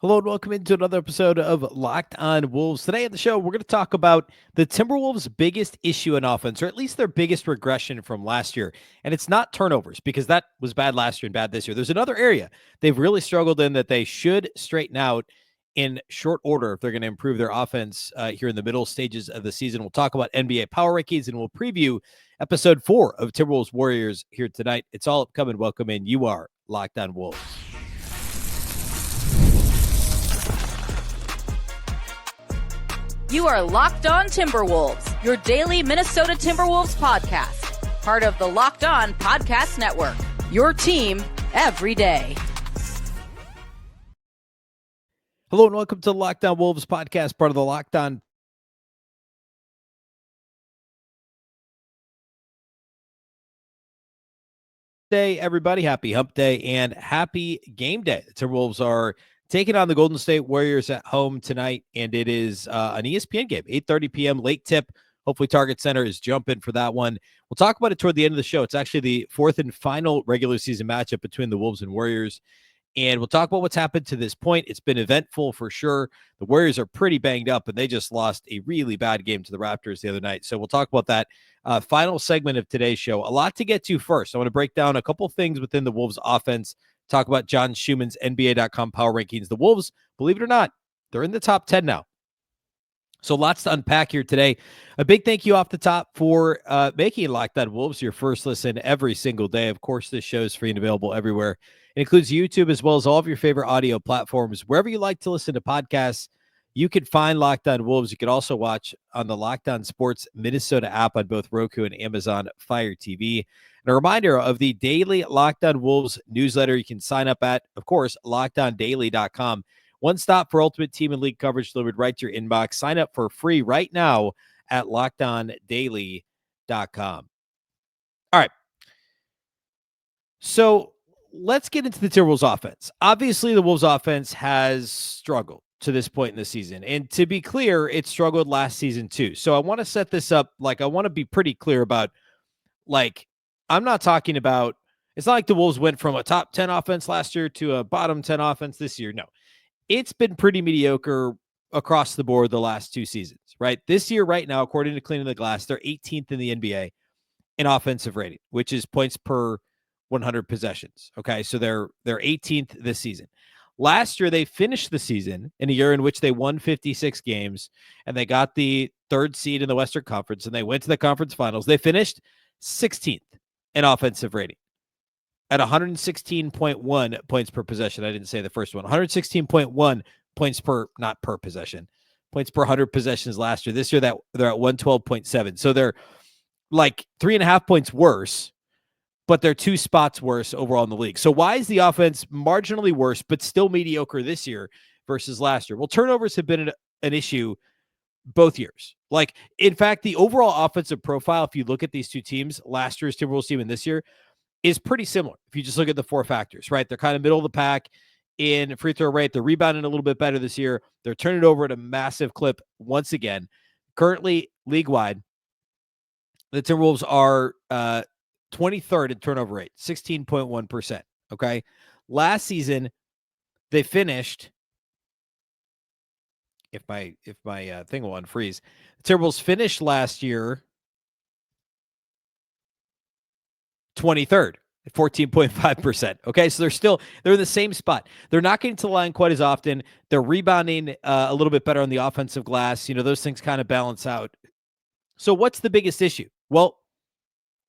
Hello and welcome into another episode of Locked On Wolves. Today on the show, we're going to talk about the Timberwolves' biggest issue in offense, or at least their biggest regression from last year. And it's not turnovers, because that was bad last year and bad this year. There's another area they've really struggled in that they should straighten out in short order if they're going to improve their offense here in the middle stages of the season. We'll talk about NBA power rankings, and we'll preview episode 4 of Timberwolves Warriors here tonight. It's all upcoming. Welcome in. You are Locked On Wolves. You are Locked On Timberwolves, your daily Minnesota Timberwolves podcast. Part of the Locked On Podcast Network, your team every day. Hello and welcome to the Locked On Wolves podcast, part of the Locked On Day, everybody. Happy Hump Day and happy game day. The Timberwolves are taking on the Golden State Warriors at home tonight, and it is an ESPN game, 8:30 p.m. late tip. Hopefully Target Center is jumping for that one. We'll talk about it toward the end of the show. It's actually the fourth and final regular season matchup between the Wolves and Warriors, and we'll talk about what's happened to this point. It's been eventful for sure. The Warriors are pretty banged up, and they just lost a really bad game to the Raptors the other night. So we'll talk about that final segment of today's show. A lot to get to first. I want to break down a couple things within the Wolves offense, talk about John Schuman's NBA.com power rankings. The Wolves, believe it or not, they're in the top 10 now. So lots to unpack here today. A big thank you off the top for making Locked On Wolves your first listen every single day. Of course, this show is free and available everywhere. It includes YouTube as well as all of your favorite audio platforms. Wherever you like to listen to podcasts, you can find Locked On Wolves. You can also watch on the Locked On Sports Minnesota app on both Roku and Amazon Fire TV. And a reminder of the daily Locked On Wolves newsletter you can sign up at, of course, lockedondaily.com. One stop for ultimate team and league coverage delivered right to your inbox. Sign up for free right now at lockedondaily.com. All right. So let's get into the Timberwolves offense. Obviously, the Wolves offense has struggled to this point in the season. And to be clear, it struggled last season too. So I want to set this up. I want to be pretty clear about, I'm not talking about, it's not like the Wolves went from a top 10 offense last year to a bottom 10 offense this year. No, it's been pretty mediocre across the board the last two seasons, right? This year, right now, according to Cleaning the Glass, they're 18th in the NBA in offensive rating, which is points per 100 possessions. Okay, so they're 18th this season. Last year, they finished the season in a year in which they won 56 games, and they got the third seed in the Western Conference, and they went to the conference finals. They finished 16th in offensive rating at 116.1 points per possession. I didn't say the first one. 116.1 points per, not per possession, points per 100 possessions last year. This year, that they're at 112.7. So they're like 3.5 points worse, but they're 2 spots worse overall in the league. So why is the offense marginally worse, but still mediocre this year versus last year? Well, turnovers have been an issue both years. In fact, the overall offensive profile, if you look at these two teams, last year's Timberwolves team and this year, is pretty similar. If you just look at the 4 factors, right? They're kind of middle of the pack in free throw rate. They're rebounding a little bit better this year. They're turning it over at a massive clip once again. Currently, league-wide, the Timberwolves are 23rd in turnover rate, 16.1%. Okay. Last season, they finished, if my thing will unfreeze, the Timberwolves finished last year 23rd at 14.5%. Okay. So they're in the same spot. They're not getting to the line quite as often. They're rebounding a little bit better on the offensive glass. Those things kind of balance out. So what's the biggest issue? Well,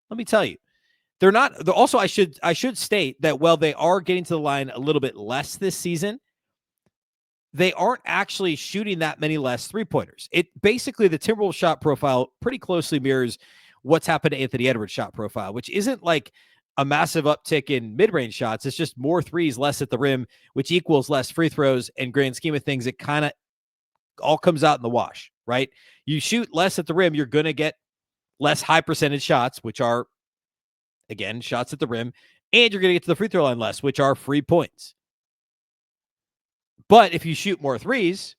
let me tell you. They're not. Also, I should state that while they are getting to the line a little bit less this season, they aren't actually shooting that many less three-pointers. It basically, the Timberwolves shot profile pretty closely mirrors what's happened to Anthony Edwards' shot profile, which isn't like a massive uptick in mid-range shots. It's just more threes, less at the rim, which equals less free throws. And grand scheme of things, it kind of all comes out in the wash, right? You shoot less at the rim, you're going to get less high percentage shots, which are, again, shots at the rim, and you're going to get to the free throw line less, which are free points. But if you shoot more threes,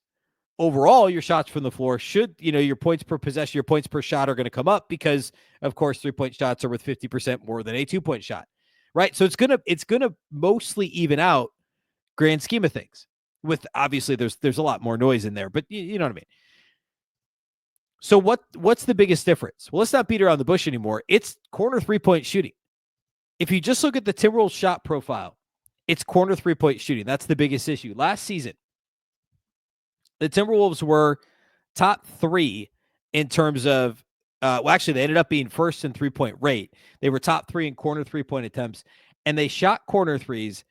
overall, your shots from the floor should, your points per possession, your points per shot are going to come up because, of course, 3-point shots are worth 50% more than a 2-point shot, right? So it's going to mostly even out grand scheme of things. with obviously there's a lot more noise in there, but you know what I mean? So what's the biggest difference? Well, let's not beat around the bush anymore. It's corner 3-point shooting. If you just look at the Timberwolves shot profile, it's corner 3-point shooting. That's the biggest issue. Last season, the Timberwolves were top 3 in terms of, well, actually, they ended up being first in 3-point rate. They were top 3 in corner 3-point attempts, and they shot corner threes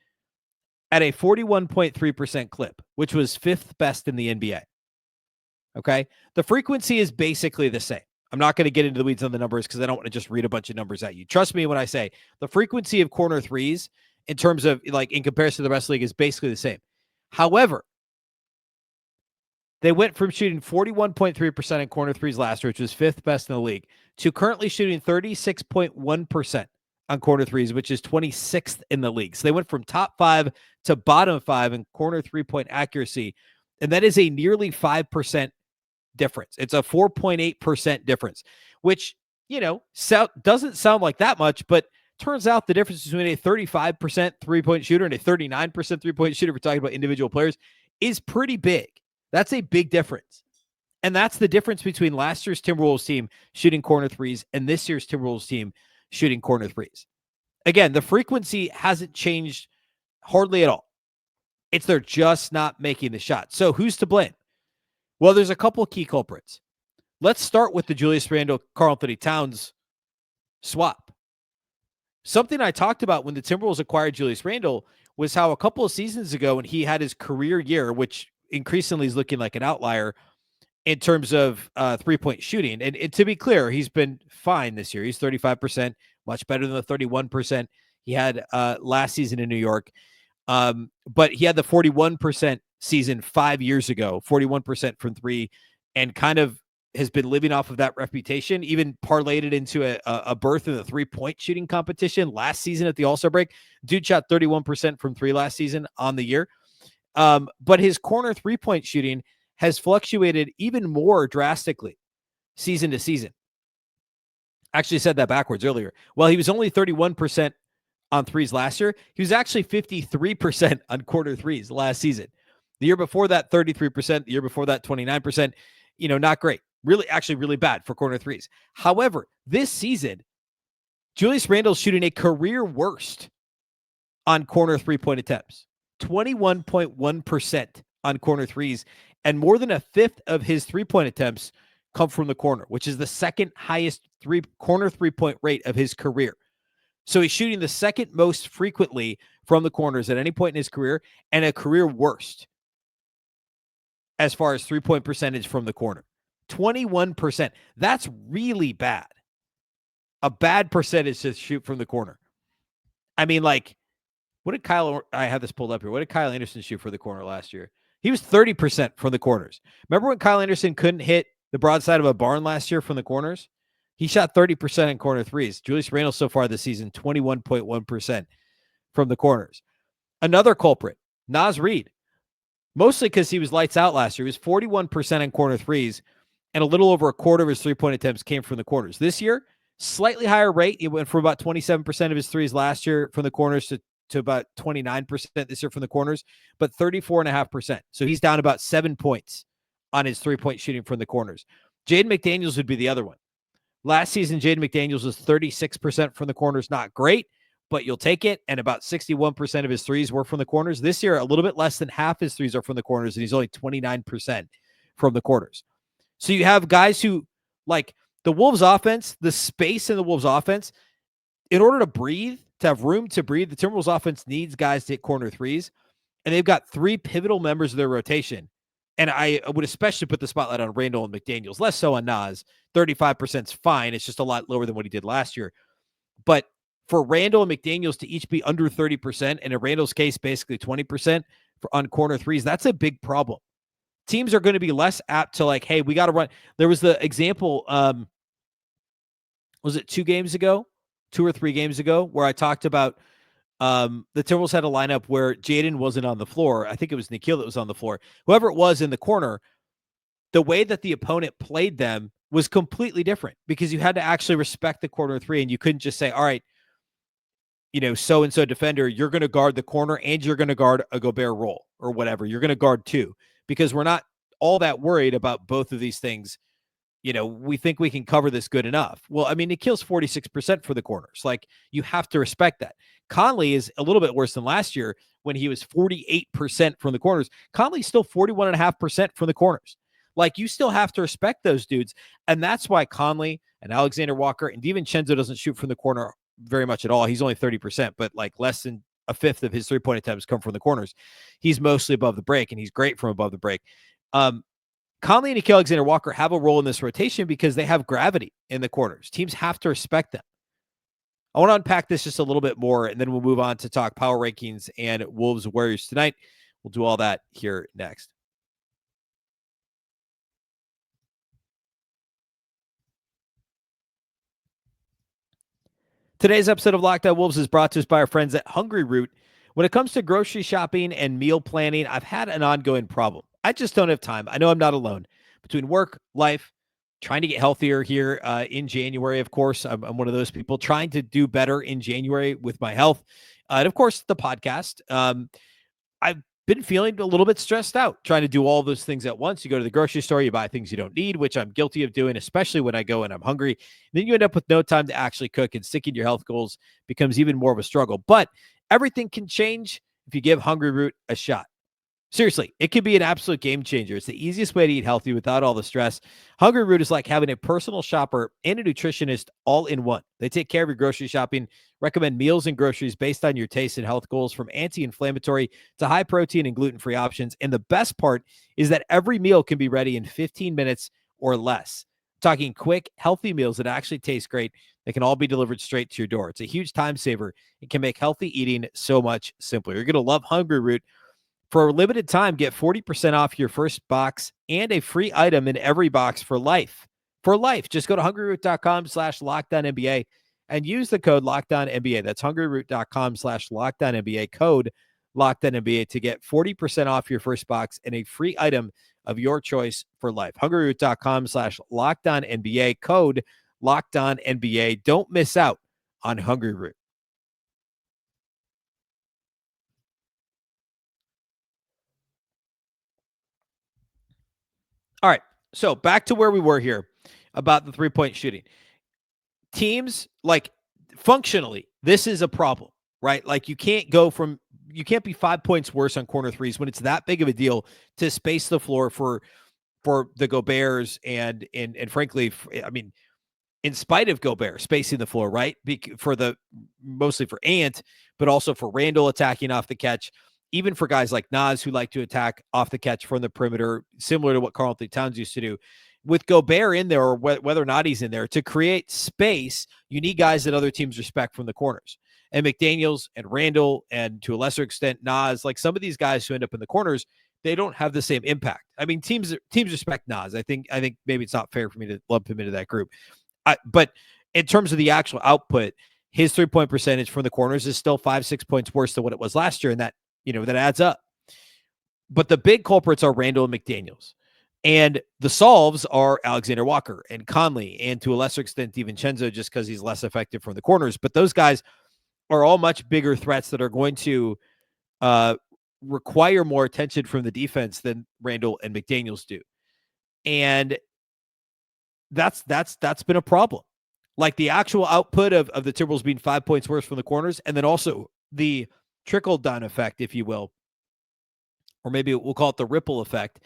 at a 41.3% clip, which was 5th best in the NBA. Okay. The frequency is basically the same. I'm not going to get into the weeds on the numbers because I don't want to just read a bunch of numbers at you. Trust me when I say the frequency of corner threes in terms of like in comparison to the rest of the league is basically the same. However, they went from shooting 41.3% in corner threes last year, which was 5th best in the league, to currently shooting 36.1% on corner threes, which is 26th in the league. So they went from top 5 to bottom 5 in corner 3-point accuracy. And that is a nearly 5% difference. It's a 4.8% difference, which, doesn't sound like that much, but turns out the difference between a 35% 3-point shooter and a 39% 3-point shooter, if we're talking about individual players, is pretty big. That's a big difference. And that's the difference between last year's Timberwolves team shooting corner threes and this year's Timberwolves team shooting corner threes. Again, the frequency hasn't changed hardly at all. It's they're just not making the shot. So who's to blame? Well, there's a couple of key culprits. Let's start with the Julius Randle, Karl-Anthony Towns swap. Something I talked about when the Timberwolves acquired Julius Randle was how a couple of seasons ago when he had his career year, which increasingly is looking like an outlier in terms of 3-point shooting. And to be clear, he's been fine this year. He's 35%, much better than the 31% he had last season in New York. But he had the 41% season 5 years ago, 41% from 3, and kind of has been living off of that reputation, even parlayed it into a berth in the 3-point shooting competition last season at the All-Star break. Dude shot 31% from 3 last season on the year. But his corner 3-point shooting has fluctuated even more drastically season to season. Actually said that backwards earlier. Well, he was only 31% on threes last year. He was actually 53% on corner threes last season. The year before that, 33%. The year before that, 29%. Not great. Actually really bad for corner threes. However, this season, Julius Randle's shooting a career worst on corner 3-point attempts. 21.1% on corner threes, and more than a 5th of his 3-point attempts come from the corner, which is the second highest corner 3-point rate of his career. So he's shooting the second most frequently from the corners at any point in his career, and a career worst as far as 3-point percentage from the corner. 21%. That's really bad. A bad percentage to shoot from the corner. I mean, like, what did I have this pulled up here. What did Kyle Anderson shoot for the corner last year? He was 30% from the corners. Remember when Kyle Anderson couldn't hit the broadside of a barn last year from the corners? He shot 30% in corner threes. Julius Randle so far this season, 21.1% from the corners. Another culprit, Naz Reid. Mostly because he was lights out last year. He was 41% in corner threes, and a little over a quarter of his 3-point attempts came from the corners. This year, slightly higher rate. He went from about 27% of his threes last year from the corners to about 29% this year from the corners, but 34.5%. So he's down about 7 points on his 3-point shooting from the corners. Jaden McDaniels would be the other one. Last season, Jaden McDaniels was 36% from the corners. Not great, but you'll take it. And about 61% of his threes were from the corners. This year, a little bit less than half his threes are from the corners, and he's only 29% from the corners. So you have guys who, like the Wolves offense, the space in the Wolves offense, in order to breathe, to have room to breathe, the Timberwolves offense needs guys to hit corner threes, and they've got 3 pivotal members of their rotation. And I would especially put the spotlight on Randle and McDaniels, less so on Naz. 35% is fine. It's just a lot lower than what he did last year. But for Randle and McDaniels to each be under 30%, and in Randle's case, basically 20% on corner threes, that's a big problem. Teams are going to be less apt to like, hey, we got to run. There was the example, was it 2 or 3 games ago, where I talked about the Timberwolves had a lineup where Jaden wasn't on the floor. I think it was Nikhil that was on the floor. Whoever it was in the corner, the way that the opponent played them was completely different because you had to actually respect the corner 3, and you couldn't just say, all right, so-and-so defender, you're going to guard the corner and you're going to guard a Gobert roll, or whatever. You're going to guard 2 because we're not all that worried about both of these things. We think we can cover this good enough. Well, I mean, it kills 46% for the corners. Like, you have to respect that. Conley is a little bit worse than last year when he was 48% from the corners. Conley's still 41.5% from the corners. Like, you still have to respect those dudes. And that's why Conley and Alexander Walker and DiVincenzo doesn't shoot from the corner very much at all. He's only 30%, but like less than a fifth of his 3-point attempts come from the corners. He's mostly above the break, and he's great from above the break. Conley and Nickeil Alexander-Walker have a role in this rotation because they have gravity in the corners. Teams have to respect them. I want to unpack this just a little bit more, and then we'll move on to talk power rankings and Wolves Warriors tonight. We'll do all that here next. Today's episode of Locked On Wolves is brought to us by our friends at Hungryroot. When it comes to grocery shopping and meal planning, I've had an ongoing problem. I just don't have time. I know I'm not alone. Between work, life, trying to get healthier here in January, of course. I'm one of those people trying to do better in January with my health. And of course, the podcast. I've been feeling a little bit stressed out trying to do all those things at once. You go to the grocery store, you buy things you don't need, which I'm guilty of doing, especially when I go and I'm hungry. Then you end up with no time to actually cook, and sticking to your health goals becomes even more of a struggle. But everything can change if you give Hungryroot a shot. Seriously, it could be an absolute game changer. It's the easiest way to eat healthy without all the stress. Hungryroot is like having a personal shopper and a nutritionist all in one. They take care of your grocery shopping, recommend meals and groceries based on your taste and health goals, from anti-inflammatory to high protein and gluten-free options. And the best part is that every meal can be ready in 15 minutes or less. Talking quick, healthy meals that actually taste great. They can all be delivered straight to your door. It's a huge time saver. It can make healthy eating so much simpler. You're going to love Hungryroot. For a limited time, get 40% off your first box and a free item in every box for life. For life, just go to hungryroot.com/LockedOnNBA and use the code LockedOnNBA. That's hungryroot.com/LockedOnNBA, code LockedOnNBA, to get 40% off your first box and a free item of your choice for life. hungryroot.com/LockedOnNBA, code LockedOnNBA. Don't miss out on Hungryroot. All right, so back to where we were here about the three-point shooting. Teams, like, functionally, this is a problem, right? Like, you can't be 5 points worse on corner threes when it's that big of a deal to space the floor for the Goberts and frankly, I mean, in spite of Gobert spacing the floor, right? Mostly for Ant, but also for Randle attacking off the catch. Even for guys like Nas, who like to attack off the catch from the perimeter, similar to what Karl-Anthony Towns used to do. With Gobert in there, or whether or not he's in there, to create space, you need guys that other teams respect from the corners. And McDaniels and Randle, and to a lesser extent Nas, like some of these guys who end up in the corners, they don't have the same impact. I mean, teams respect Nas. I think maybe it's not fair for me to lump him into that group. But in terms of the actual output, his 3-point percentage from the corners is still 5-6 points worse than what it was last year, and that adds up. But the big culprits are Randle and McDaniels. And the solves are Alexander Walker and Conley, and to a lesser extent, DiVincenzo, just because he's less effective from the corners. But those guys are all much bigger threats that are going to require more attention from the defense than Randle and McDaniels do. And that's been a problem. Like, the actual output of the Timberwolves being 5 points worse from the corners, and then also the trickle-down effect, if you will, or maybe we'll call it the ripple effect,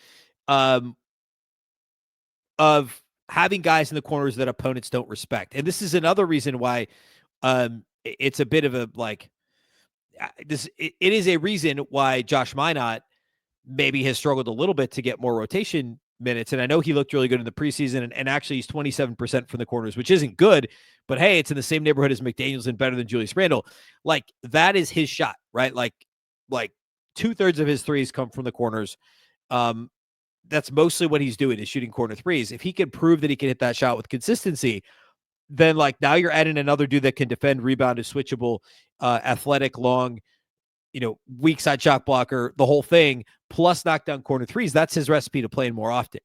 of having guys in the corners that opponents don't respect. And this is another reason why it's a bit of a, like, it is a reason why Josh Minott maybe has struggled a little bit to get more rotation minutes. And I know he looked really good in the preseason, and actually he's 27% from the corners, which isn't good, but hey, it's in the same neighborhood as McDaniels and better than Julius Randle. Like, that is his shot, right? Like 2/3 of his threes come from the corners. That's mostly what he's doing, is shooting corner threes. If he can prove that he can hit that shot with consistency, then like now you're adding another dude that can defend, rebound, is switchable, athletic, long, weak side shot blocker, the whole thing, plus knock down corner threes. That's his recipe to playing more often.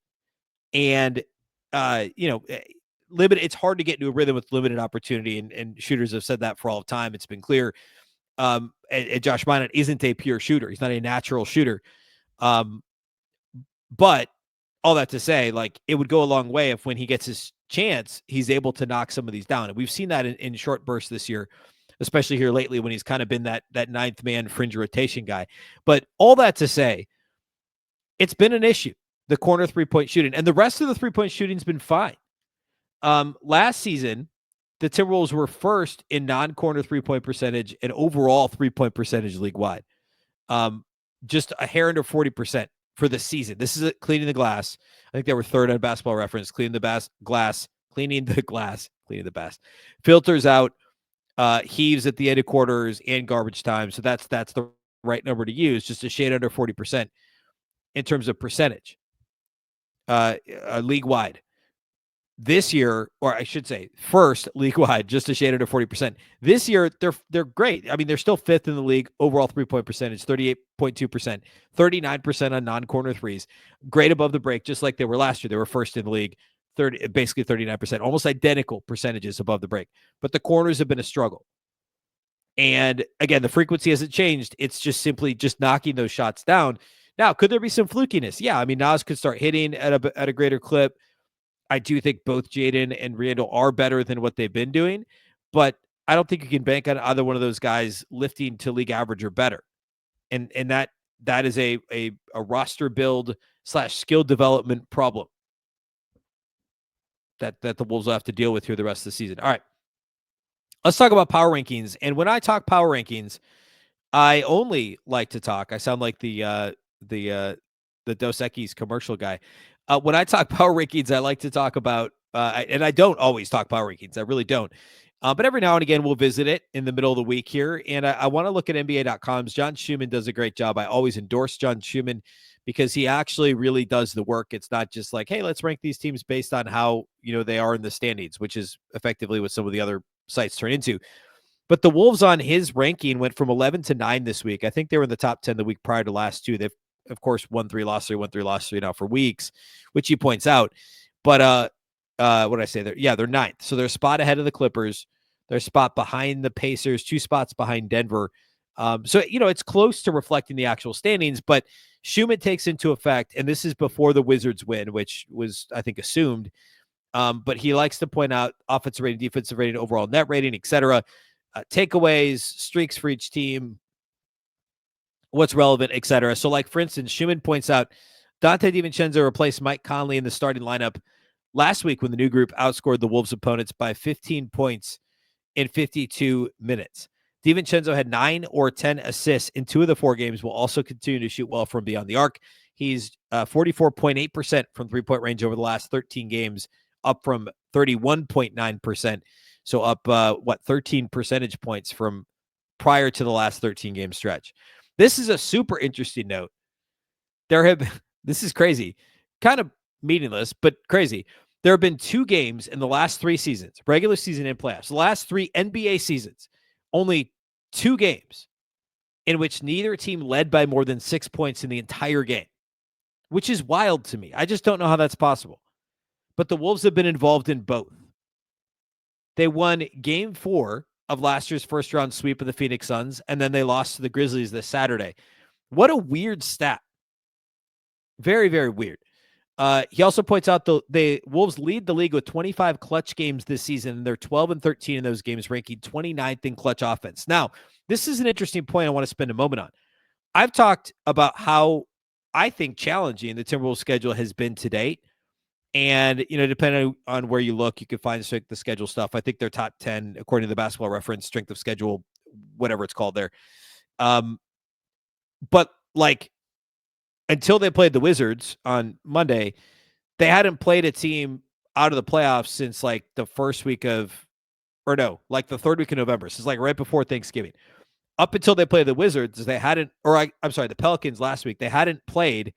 And, it's hard to get into a rhythm with limited opportunity. And shooters have said that for all time. It's been clear. And Josh Minott isn't a pure shooter. He's not a natural shooter. Um, but all that to say, like, it would go a long way if when he gets his chance, he's able to knock some of these down. And we've seen that in short bursts this year, especially here lately when he's kind of been that ninth man fringe rotation guy. But all that to say, it's been an issue, the corner 3-point shooting. And the rest of the 3-point shooting's been fine. Last season, the Timberwolves were first in non-corner 3-point percentage and overall 3-point percentage league-wide. Just a hair under 40% for the season. This is cleaning the glass. I think they were third on Basketball Reference, cleaning the glass, filters out, heaves at the end of quarters and garbage time. So that's the right number to use, just a shade under 40% in terms of percentage, league-wide. This year, or I should say first league-wide, just a shade under 40%. This year, they're great. I mean, they're still fifth in the league, overall 3-point percentage, 38.2%, 39% on non-corner threes. Great above the break, just like they were last year. They were first in the league, basically 39%, almost identical percentages above the break. But the corners have been a struggle. And again, the frequency hasn't changed. It's just simply just knocking those shots down. Now, could there be some flukiness? Yeah, I mean, Nas could start hitting at a greater clip. I do think both Jaden and Randle are better than what they've been doing, but I don't think you can bank on either one of those guys lifting to league average or better. And that is a roster build / skill development problem that the Wolves will have to deal with here the rest of the season. All right, let's talk about power rankings. And when I talk power rankings, I only like to talk. I sound like the Dos Equis commercial guy. When I talk power rankings, I like to talk about, and I don't always talk power rankings. I really don't. But every now and again, we'll visit it in the middle of the week here. And I want to look at NBA.com's. John Schumann does a great job. I always endorse John Schumann because he actually really does the work. It's not just like, hey, let's rank these teams based on how, they are in the standings, which is effectively what some of the other sites turn into. But the Wolves on his ranking went from 11 to 9 this week. I think they were in the top 10 the week prior to last two. They've, of course, won 3, lost 3, won 3, lost 3 now for weeks, which he points out. But what did I say there? Yeah, they're 9th. So they're a spot ahead of the Clippers. They're a spot behind the Pacers, 2 spots behind Denver. So, it's close to reflecting the actual standings, but Schumann takes into effect, and this is before the Wizards win, which was, I think, assumed. But he likes to point out offensive rating, defensive rating, overall net rating, etc., takeaways, streaks for each team, what's relevant, etc. So, like, for instance, Schumann points out Dante DiVincenzo replaced Mike Conley in the starting lineup last week when the new group outscored the Wolves' opponents by 15 points in 52 minutes. DiVincenzo had 9 or 10 assists in 2 of the 4 games, will also continue to shoot well from beyond the arc. He's 44.8% from three-point range over the last 13 games, up from 31.9%. So up, 13 percentage points from prior to the last 13-game stretch. This is a super interesting note. This is crazy, kind of meaningless, but crazy. There have been 2 games in the last 3 seasons, regular season and playoffs, the last 3 NBA seasons, only 2 games in which neither team led by more than 6 points in the entire game, which is wild to me. I just don't know how that's possible. But the Wolves have been involved in both. They won Game 4 of last year's first-round sweep of the Phoenix Suns, and then they lost to the Grizzlies this Saturday. What a weird stat. Very, very weird. He also points out the Wolves lead the league with 25 clutch games this season, and they're 12-13 in those games, ranking 29th in clutch offense. Now, this is an interesting point I want to spend a moment on. I've talked about how I think challenging the Timberwolves schedule has been to date. And, depending on where you look, you can find the schedule stuff. I think they're top 10, according to the Basketball Reference, strength of schedule, whatever it's called there. But, until they played the Wizards on Monday, they hadn't played a team out of the playoffs since, the first week of, or no, the third week of November. So it's, right before Thanksgiving. Up until they played the Wizards, they hadn't, the Pelicans last week, they hadn't played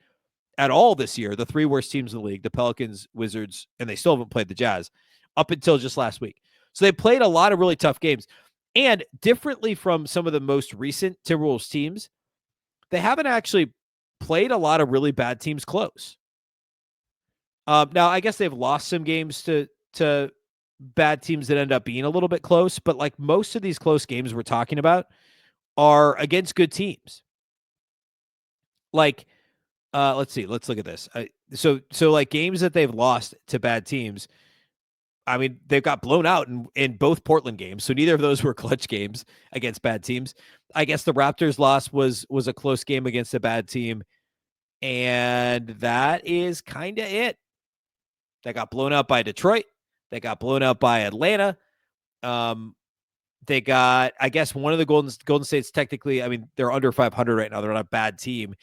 at all this year, the 3 worst teams in the league, the Pelicans, Wizards, and they still haven't played the Jazz up until just last week. So they played a lot of really tough games. And differently from some of the most recent Timberwolves teams, they haven't actually played a lot of really bad teams close. Now, I guess they've lost some games to bad teams that end up being a little bit close, but most of these close games we're talking about are against good teams. Let's see. Let's look at this. So like games that they've lost to bad teams. I mean, they've got blown out in both Portland games, so neither of those were clutch games against bad teams. I guess the Raptors' loss was a close game against a bad team, and that is kind of it. They got blown out by Detroit. They got blown out by Atlanta. They got, I guess, one of the Golden States technically. I mean, they're under 500 right now. They're not a bad team,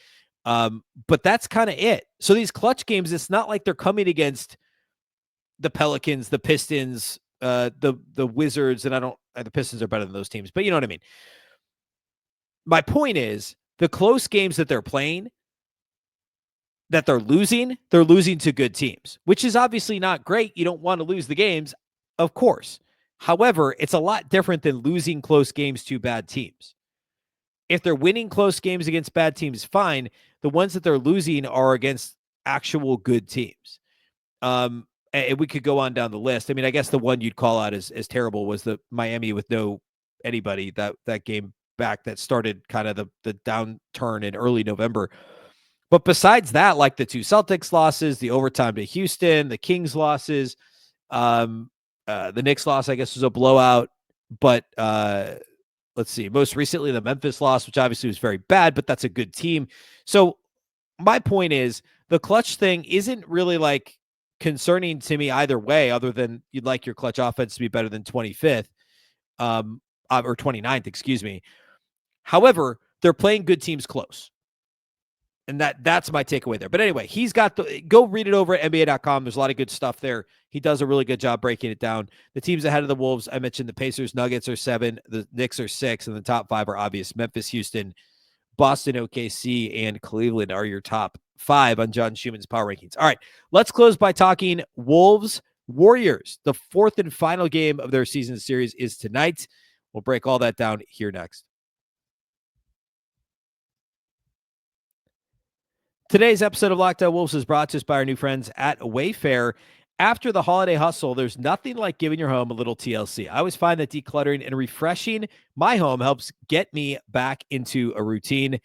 but that's kind of it. So these clutch games, it's not like they're coming against the Pelicans, the Pistons, the Wizards, and the Pistons are better than those teams, but you know what I mean. My point is the close games that they're playing, that they're losing to good teams, which is obviously not great. You don't want to lose the games, of course. However, it's a lot different than losing close games to bad teams. If they're winning close games against bad teams, fine. The ones that they're losing are against actual good teams. And we could go on down the list. I mean, I guess the one you'd call out as terrible was the Miami with no anybody, that game back that started kind of the downturn in early November. But besides that, like the two Celtics losses, the overtime to Houston, the Kings losses, the Knicks loss, I guess, was a blowout. But let's see, most recently the Memphis loss, which obviously was very bad, but that's a good team. So my point is the clutch thing isn't really like concerning to me either way, other than you'd like your clutch offense to be better than 25th or 29th, excuse me. However, they're playing good teams close. And that's my takeaway there. But anyway, he's got go read it over at NBA.com. There's a lot of good stuff there. He does a really good job breaking it down. The teams ahead of the Wolves, I mentioned the Pacers, Nuggets are 7, the Knicks are 6, and the top 5 are obvious. Memphis, Houston, Boston, OKC, and Cleveland are your top 5 on John Schumann's power rankings. All right, let's close by talking Wolves Warriors. The 4th and final game of their season series is tonight. We'll break all that down here next. Today's episode of Locked On Wolves is brought to us by our new friends at WayFair. After the holiday hustle, there's nothing like giving your home a little TLC. I always find that decluttering and refreshing my home helps get me back into a routine.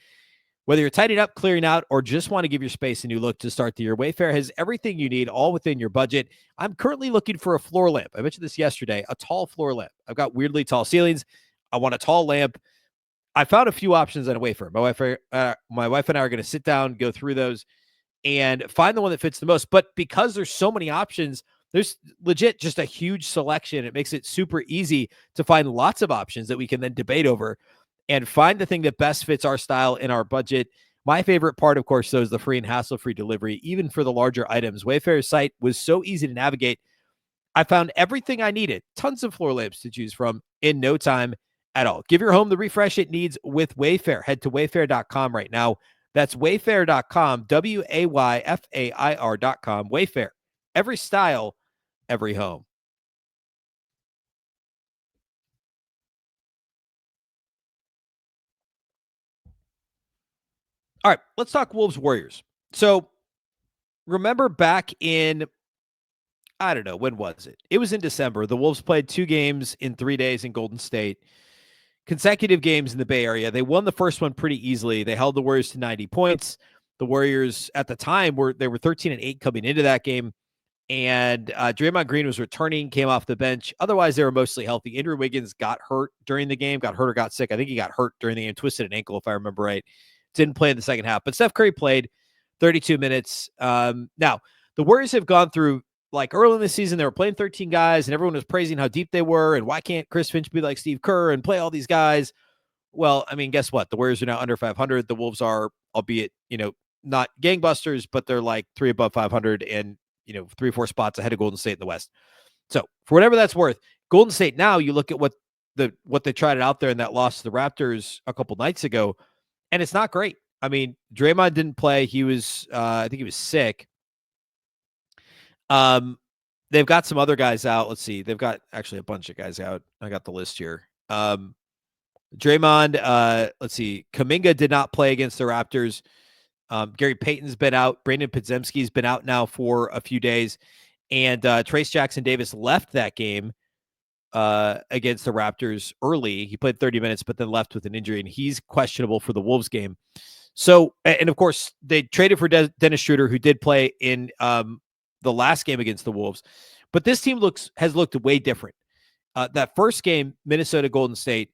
Whether you're tidying up, clearing out, or just want to give your space a new look to start the year, WayFair has everything you need, all within your budget. I'm currently looking for a floor lamp. I mentioned this yesterday, a tall floor lamp. I've got weirdly tall ceilings. I want a tall lamp. I found a few options on a WayFair. My wife and I are going to sit down, go through those, and find the one that fits the most. But because there's so many options, there's legit just a huge selection. It makes it super easy to find lots of options that we can then debate over and find the thing that best fits our style and our budget. My favorite part, of course, though, is the free and hassle-free delivery, even for the larger items. Wayfair's site was so easy to navigate. I found everything I needed, tons of floor lamps to choose from in no time at all. Give your home the refresh it needs with Wayfair. Head to wayfair.com right now. That's wayfair.com, WAYFAIR.com. Wayfair. Every style, every home. All right, let's talk Wolves Warriors. So remember back in, I don't know, when was it? It was in December. The Wolves played 2 games in 3 days in Golden State. Consecutive games in the Bay Area. They won the first one pretty easily. They held the Warriors to 90 points. The Warriors at the time were 13-8 coming into that game. And Draymond Green was returning, came off the bench. Otherwise, they were mostly healthy. Andrew Wiggins got hurt during the game, got hurt or got sick. I think he got hurt during the game, twisted an ankle, if I remember right. Didn't play in the second half. But Steph Curry played 32 minutes. Now, the Warriors have gone through, like early in the season, they were playing 13 guys and everyone was praising how deep they were. And why can't Chris Finch be like Steve Kerr and play all these guys? Well, I mean, guess what? The Warriors are now under 500. The Wolves are, albeit, not gangbusters, but they're like 3 above 500 and, 3 or 4 spots ahead of Golden State in the West. So for whatever that's worth, Golden State now, you look at what they tried it out there in that loss to the Raptors a couple nights ago, and it's not great. I mean, Draymond didn't play. He was, I think he was sick. They've got some other guys out. Let's see. They've got actually a bunch of guys out. I got the list here. Draymond, let's see. Kuminga did not play against the Raptors. Gary Payton's been out. Brandon Podziemski's been out now for a few days. And Trace Jackson-Davis left that game against the Raptors early. He played 30 minutes, but then left with an injury, and he's questionable for the Wolves game. So, and of course, they traded for Dennis Schroeder, who did play in the last game against the Wolves. But this team has looked way different. That first game, Minnesota Golden State,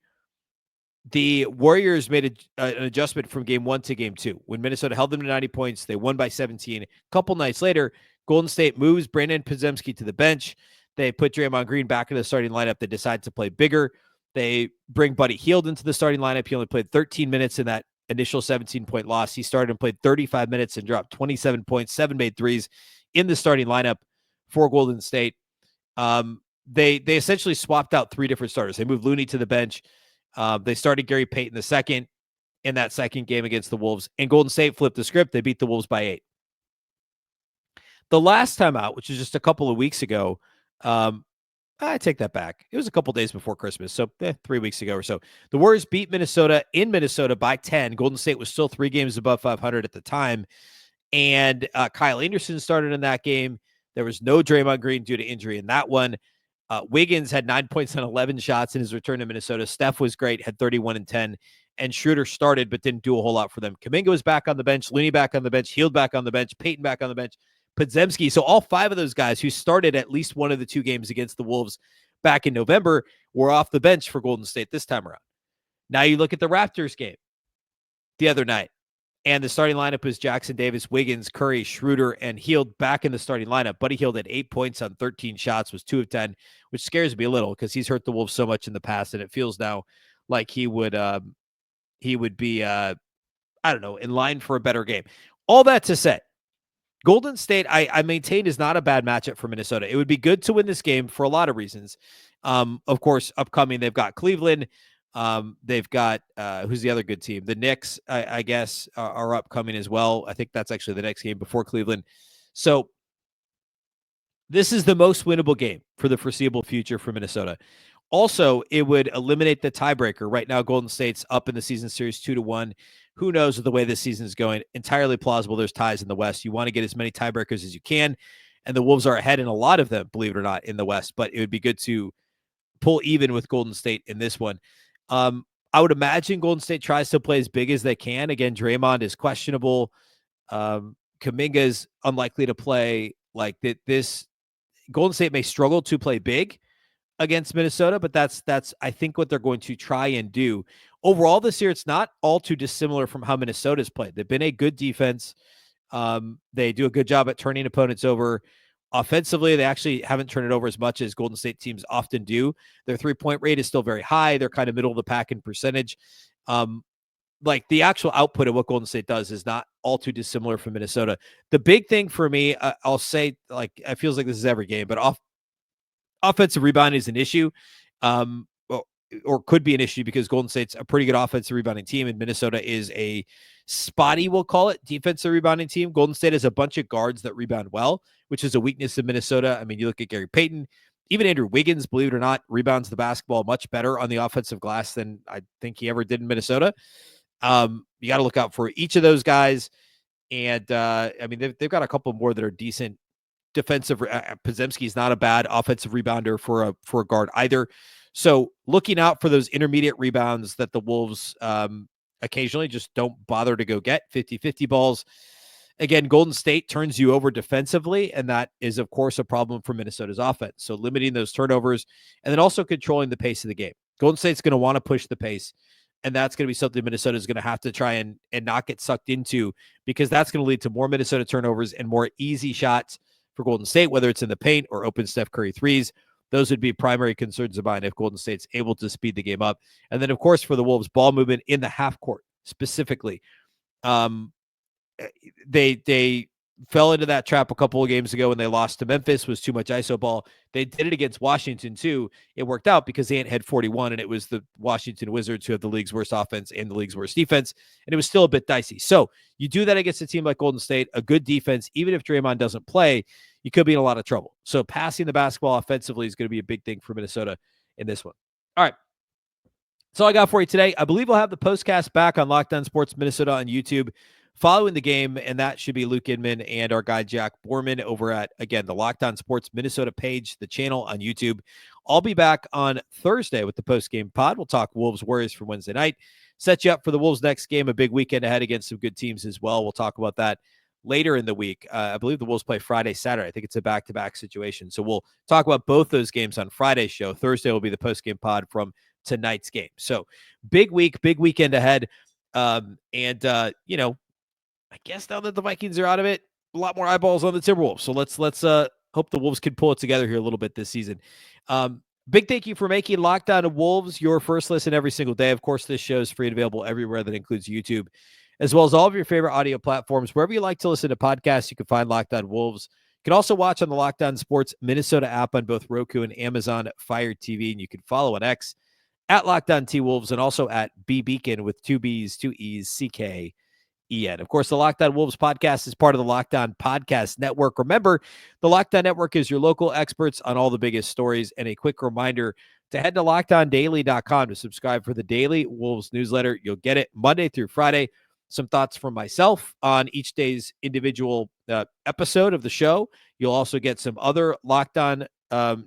the Warriors made an adjustment from game 1 to game 2. When Minnesota held them to 90 points, they won by 17. A couple nights later, Golden State moves Brandon Podziemski to the bench. They put Draymond Green back in the starting lineup. They decide to play bigger. They bring Buddy Hield into the starting lineup. He only played 13 minutes in that initial 17-point loss. He started and played 35 minutes and dropped 27 points, 7 made threes in the starting lineup for Golden State. They essentially swapped out 3 different starters. They moved Looney to the bench. They started Gary Payton II in that second game against the Wolves, and Golden State flipped the script. They beat the Wolves by 8. The last time out, which was just a couple of weeks ago, I take that back. It was a couple days before Christmas, so 3 weeks ago or so. The Warriors beat Minnesota in Minnesota by 10. Golden State was still 3 games above 500 at the time, and Kyle Anderson started in that game. There was no Draymond Green due to injury in that one. Wiggins had 9 points on 11 shots in his return to Minnesota. Steph was great, had 31 and 10. And Schroeder started, but didn't do a whole lot for them. Kuminga was back on the bench. Looney back on the bench. Hield back on the bench. Payton back on the bench. Podziemski. So all 5 of those guys who started at least one of the 2 games against the Wolves back in November were off the bench for Golden State this time around. Now you look at the Raptors game the other night. And the starting lineup is Jackson Davis, Wiggins, Curry, Schroeder, and Hield back in the starting lineup. Buddy Hield had 8 points on 13 shots, was 2 of 10, which scares me a little because he's hurt the Wolves so much in the past, and it feels now like he would be I don't know, in line for a better game. All that to say, Golden State, I maintain, is not a bad matchup for Minnesota. It would be good to win this game for a lot of reasons. Of course, upcoming, they've got Cleveland. They've got who's the other good team? The Knicks, I guess, are upcoming as well. I think that's actually the next game before Cleveland. So this is the most winnable game for the foreseeable future for Minnesota. Also, it would eliminate the tiebreaker. Right now, Golden State's up in the season series 2-1. Who knows with the way this season is going? Entirely plausible. There's ties in the West. You want to get as many tiebreakers as you can. And the Wolves are ahead in a lot of them, believe it or not, in the West. But it would be good to pull even with Golden State in this one. I would imagine Golden State tries to play as big as they can. Again, Draymond is questionable. Kuminga is unlikely to play. Like this, Golden State may struggle to play big against Minnesota, but that's I think what they're going to try and do. Overall this year, it's not all too dissimilar from how Minnesota's played. They've been a good defense. They do a good job at turning opponents over. Offensively, they actually haven't turned it over as much as Golden State teams often do. Their 3-point rate is still very high. They're kind of middle of the pack in percentage. Like the actual output of what Golden State does is not all too dissimilar from Minnesota. The big thing for me, I'll say, like, it feels like this is every game, but offensive rebounding is an issue, or could be an issue because Golden State's a pretty good offensive rebounding team, and Minnesota is a spotty, we'll call it, defensive rebounding team. Golden State has a bunch of guards that rebound well, which is a weakness of Minnesota. I mean, you look at Gary Payton, even Andrew Wiggins, believe it or not, rebounds the basketball much better on the offensive glass than I think he ever did in Minnesota. You got to look out for each of those guys. And I mean, they've got a couple more that are decent defensive. Podziemski is not a bad offensive rebounder for a guard either. So looking out for those intermediate rebounds that the Wolves occasionally just don't bother to go get 50-50 balls. Again, Golden State turns you over defensively, and that is, of course, a problem for Minnesota's offense. So limiting those turnovers and then also controlling the pace of the game. Golden State's going to want to push the pace, and that's going to be something Minnesota is going to have to try and not get sucked into, because that's going to lead to more Minnesota turnovers and more easy shots for Golden State, whether it's in the paint or open Steph Curry threes. Those would be primary concerns of mine if Golden State's able to speed the game up. And then, of course, for the Wolves, ball movement in the half court specifically. They fell into that trap a couple of games ago when they lost to Memphis, was too much ISO ball. They did it against Washington too. It worked out because Ant had 41, and it was the Washington Wizards who have the league's worst offense and the league's worst defense, and it was still a bit dicey. So you do that against a team like Golden State, a good defense, even if Draymond doesn't play, you could be in a lot of trouble. So passing the basketball offensively is going to be a big thing for Minnesota in this one. All right. That's all I got for you today. I believe we'll have the postcast back on Locked On Sports Minnesota on YouTube following the game, and that should be Luke Inman and our guy Jack Borman over at, again, the Locked On Sports Minnesota page, the channel on YouTube. I'll be back on Thursday with the post-game pod. We'll talk Wolves Warriors for Wednesday night. set you up for the Wolves' next game, a big weekend ahead against some good teams as well. We'll talk about that later in the week. I believe the Wolves play Friday, Saturday. I think it's a back-to-back situation. So we'll talk about both those games on Friday's show. Thursday will be the post-game pod from tonight's game. So big week, big weekend ahead. I guess now that the Vikings are out of it, a lot more eyeballs on the Timberwolves. So let's hope the Wolves can pull it together here a little bit this season. Big thank you for making Locked On Wolves your first listen every single day. Of course, this show is free and available everywhere. That includes YouTube, as well as all of your favorite audio platforms. Wherever you like to listen to podcasts, you can find Locked On Wolves. You can also watch on the Locked On Sports Minnesota app on both Roku and Amazon Fire TV. And you can follow on X at Locked On T-Wolves and also at Beecken with 2 B's, 2 E's, CK. Of course, the Locked On Wolves podcast is part of the Locked On Podcast Network. Remember, the Locked On Network is your local experts on all the biggest stories. And a quick reminder to head to LockedOnDaily.com to subscribe for the daily Wolves newsletter. You'll get it Monday through Friday. Some thoughts from myself on each day's individual episode of the show. You'll also get some other Locked On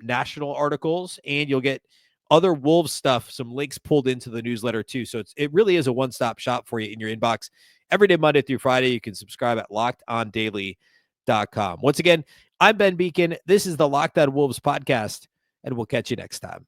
national articles, and you'll get other Wolves stuff, some links pulled into the newsletter too. So it really is a one-stop shop for you in your inbox. Every day, Monday through Friday, you can subscribe at LockedOnDaily.com. Once again, I'm Ben Beecken. This is the Locked On Wolves podcast, and we'll catch you next time.